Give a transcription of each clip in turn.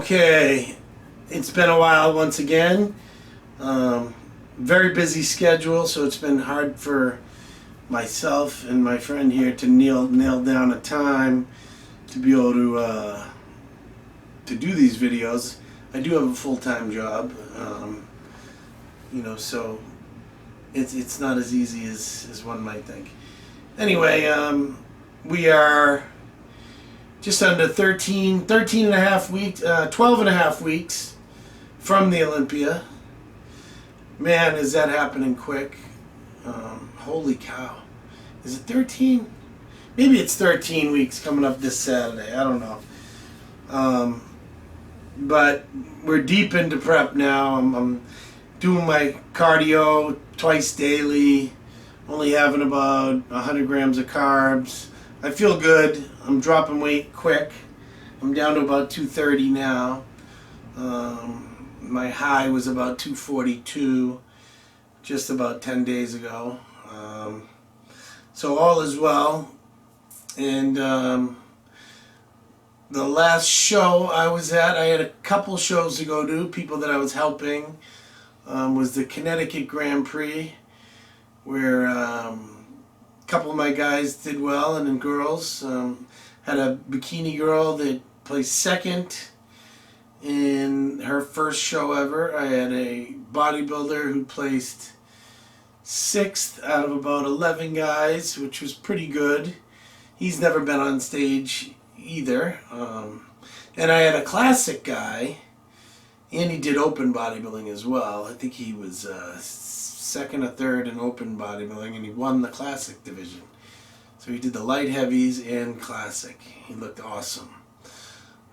Okay, it's been a while once again. Very busy schedule, so it's been hard for myself and my friend here to nail down a time to be able to do these videos. I do have a full-time job, so it's not as easy as one might think. Anyway, we are just under 13 and a half weeks, 12 and a half weeks from the Olympia. Man, is that happening quick. Holy cow. Is it 13? Maybe it's 13 weeks coming up this Saturday. I don't know. But we're deep into prep now. I'm doing my cardio twice daily, only having about 100 grams of carbs. I feel good. I'm dropping weight quick. I'm down to about 230 now. My high was about 242 just about 10 days ago. So all is well. And the last show I was at, I had a couple shows to go to. People that I was helping was the Connecticut Grand Prix, where a couple of my guys did well, and then girls. Had a bikini girl that placed second in her first show ever. I had a bodybuilder who placed 6th out of about 11 guys, which was pretty good. He's never been on stage either. And I had a classic guy, and he did open bodybuilding as well. I think he was second or third in open bodybuilding, and he won the classic division. So he did the light heavies and classic. He looked awesome.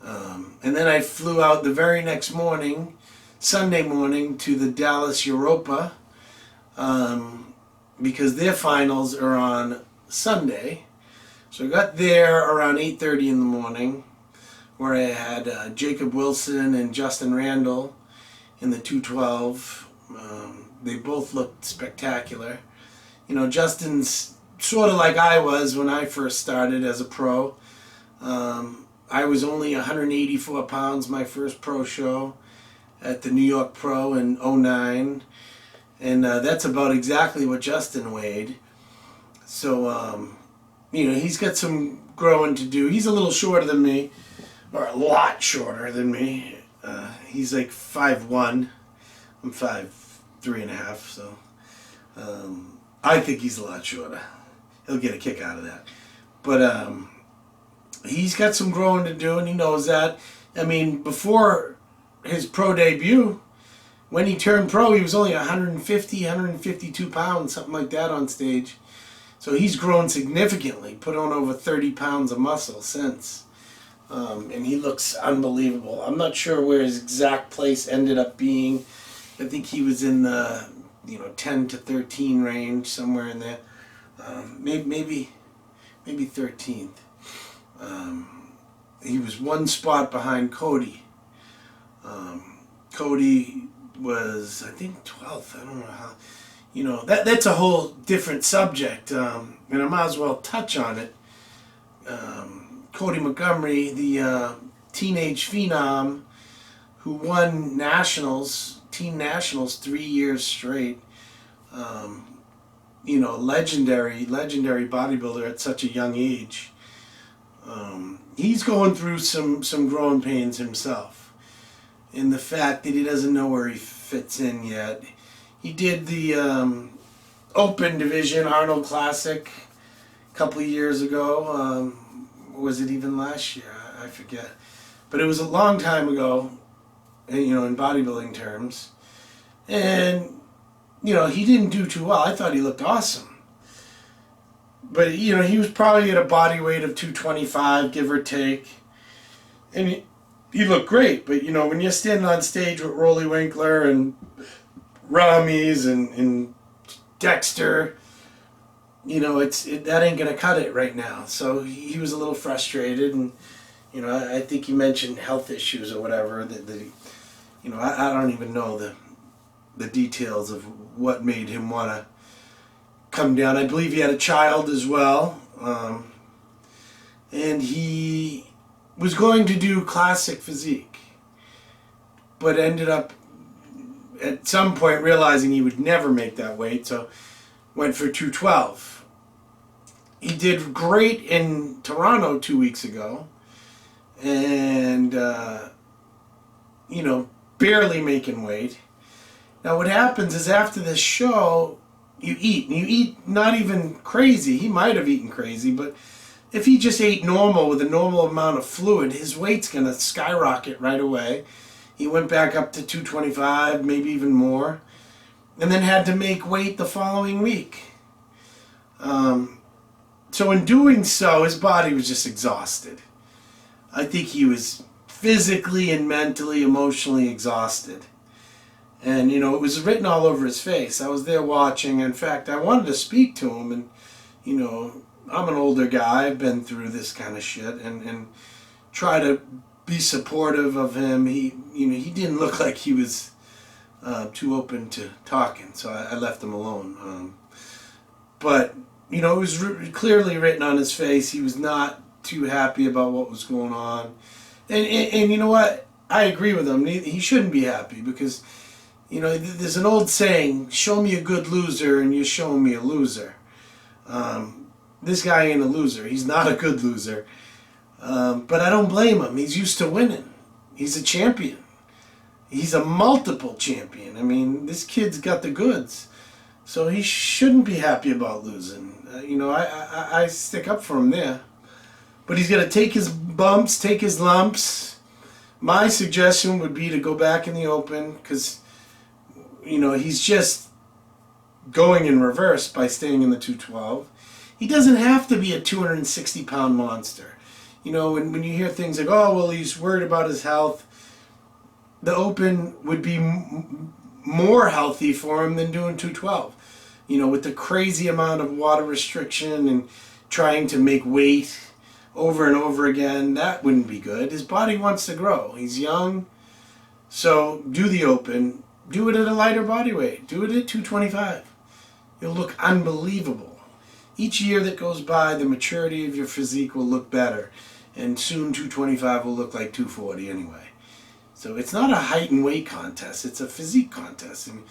And then I flew out the very next morning, Sunday morning, to the Dallas Europa, because their finals are on Sunday. So I got there around 8:30 in the morning, where I had Jacob Wilson and Justin Randall in the 212. They both looked spectacular. You know, Justin's sort of like I was when I first started as a pro. I was only 184 pounds my first pro show at the New York Pro in '09. And that's about exactly what Justin weighed. So, he's got some growing to do. He's a little shorter than me, or a lot shorter than me. He's like 5'1". I'm 5'3 and a half, so I think he's a lot shorter. He'll get a kick out of that. But he's got some growing to do, and he knows that. I mean, before his pro debut, when he turned pro, he was only 152 pounds, something like that on stage. So he's grown significantly, put on over 30 pounds of muscle since. And he looks unbelievable. I'm not sure where his exact place ended up being. I think he was in the 10 to 13 range, somewhere in there. Maybe 13th. He was one spot behind Cody. Cody was, I think, 12th. I don't know how. That's a whole different subject, and I might as well touch on it. Cody Montgomery, the teenage phenom who won team nationals 3 years straight. Legendary bodybuilder at such a young age. He's going through some growing pains himself, in the fact that he doesn't know where he fits in yet. He did the open division Arnold Classic a couple of years ago. Was it even last year? I forget. But it was a long time ago, in bodybuilding terms. And, he didn't do too well. I thought he looked awesome. But, he was probably at a body weight of 225, give or take. And he looked great. But, when you're standing on stage with Rolly Winkler and Ramis and Dexter, that ain't gonna cut it right now. So he was a little frustrated, and I think he mentioned health issues or whatever. I don't even know the details of what made him want to come down. I believe he had a child as well, and he was going to do classic physique. but ended up at some point realizing he would never make that weight, so went for 212. He did great in Toronto 2 weeks ago, and barely making weight. Now what happens is after this show, you eat, and you eat not even crazy. He might have eaten crazy, but if he just ate normal with a normal amount of fluid, his weight's going to skyrocket right away. He went back up to 225, maybe even more, and then had to make weight the following week. So in doing so, his body was just exhausted. I think he was physically and mentally, emotionally exhausted. And, it was written all over his face. I was there watching. In fact, I wanted to speak to him, and, I'm an older guy. I've been through this kind of shit, and try to be supportive of him. He didn't look like he was too open to talking, so I left him alone. But it was clearly written on his face. He was not too happy about what was going on, and you know what? I agree with him. He shouldn't be happy because, there's an old saying: "Show me a good loser, and you're showing me a loser." This guy ain't a loser. He's not a good loser. But I don't blame him. He's used to winning. He's a champion. He's a multiple champion. I mean, this kid's got the goods. So he shouldn't be happy about losing. I stick up for him there. But he's got to take his bumps, take his lumps. My suggestion would be to go back in the open because, he's just going in reverse by staying in the 212. He doesn't have to be a 260-pound monster. When you hear things like, oh, well, he's worried about his health, the open would be more healthy for him than doing 212. With the crazy amount of water restriction and trying to make weight over and over again, that wouldn't be good. His body wants to grow. He's young, so do the open. Do it at a lighter body weight. Do it at 225. You'll look unbelievable. Each year that goes by, the maturity of your physique will look better. And soon 225 will look like 240 anyway. So it's not a height and weight contest. It's a physique contest. And,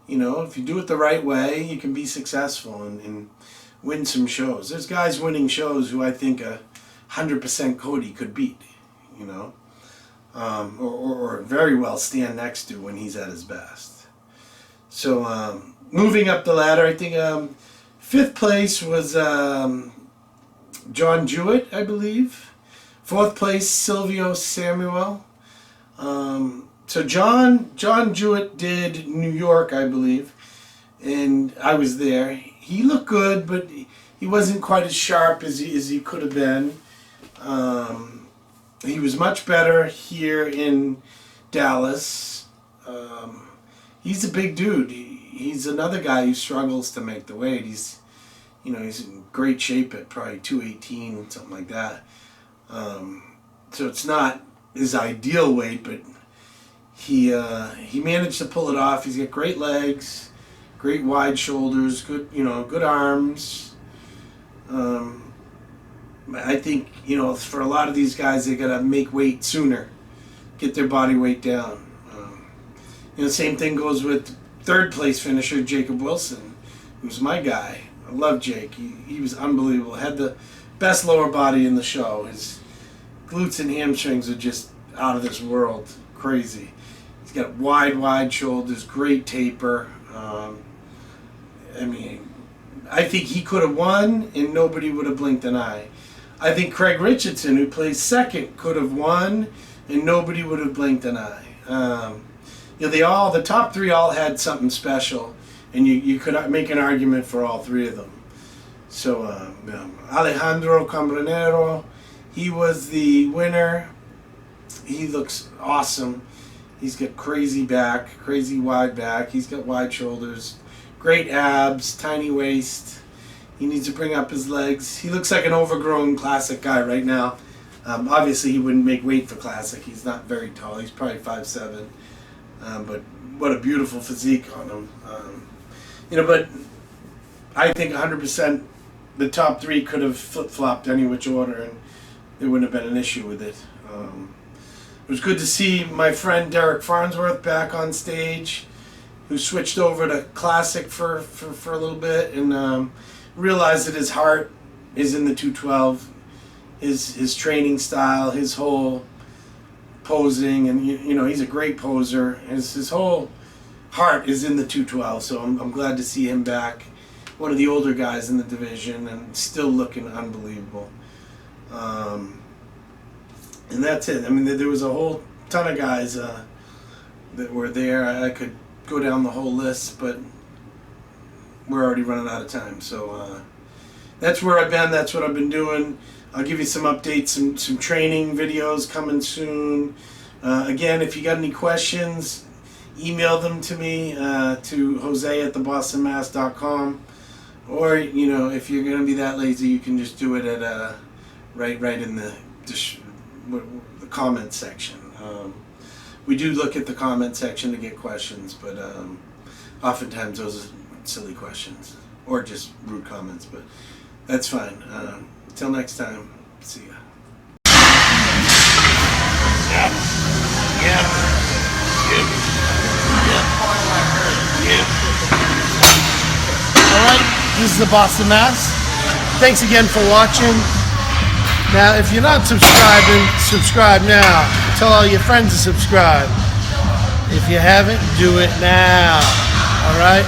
if you do it the right way, you can be successful and win some shows. There's guys winning shows who I think 100% Cody could beat, or very well stand next to when he's at his best. So moving up the ladder, I think 5th place was John Jewett, I believe. 4th place, Silvio Samuel. So John Jewett did New York, I believe, and I was there. He looked good, but he wasn't quite as sharp as he could have been. He was much better here in Dallas. He's a big dude. He's another guy who struggles to make the weight. He's in great shape at probably 218, something like that. So it's not his ideal weight, but he managed to pull it off. He's got great legs, great wide shoulders, good arms. I think for a lot of these guys, they gotta make weight sooner, get their body weight down. Same thing goes with 3rd place finisher Jacob Wilson, who's my guy. I love Jake. He was unbelievable. Had the best lower body in the show. His glutes and hamstrings are just out of this world. Crazy. He's got wide shoulders, great taper. I think he could have won and nobody would have blinked an eye. I think Craig Richardson, who placed 2nd, could have won and nobody would have blinked an eye. The top 3 all had something special, and you could make an argument for all 3 of them. So Alejandro Cambronero, he was the winner. He looks awesome. He's got crazy back, crazy wide back. He's got wide shoulders, great abs, tiny waist. He needs to bring up his legs. He looks like an overgrown classic guy right now. Obviously, he wouldn't make weight for classic. He's not very tall. He's probably 5'7". But what a beautiful physique on him. But I think 100% the top 3 could have flip-flopped any which order, and there wouldn't have been an issue with it. It was good to see my friend Derek Farnsworth back on stage, who switched over to classic for a little bit, and realized that his heart is in the 212. His training style, his whole posing, and he's a great poser. His whole heart is in the 212, so I'm glad to see him back. One of the older guys in the division, and still looking unbelievable. And that's it. I mean, there was a whole ton of guys that were there. I could go down the whole list, but we're already running out of time. So that's where I've been. That's what I've been doing. I'll give you some updates, some training videos coming soon. Again, if you got any questions, email them to me to jose@thebostonmass.com. Or, if you're going to be that lazy, you can just do it at right in the comment section. We do look at the comment section to get questions, but oftentimes those are silly questions or just rude comments, but that's fine. Until next time, see ya. Alright, this is the Boston Mass. Thanks again for watching. Now, if you're not subscribing, subscribe now. Tell all your friends to subscribe. If you haven't, do it now. Alright?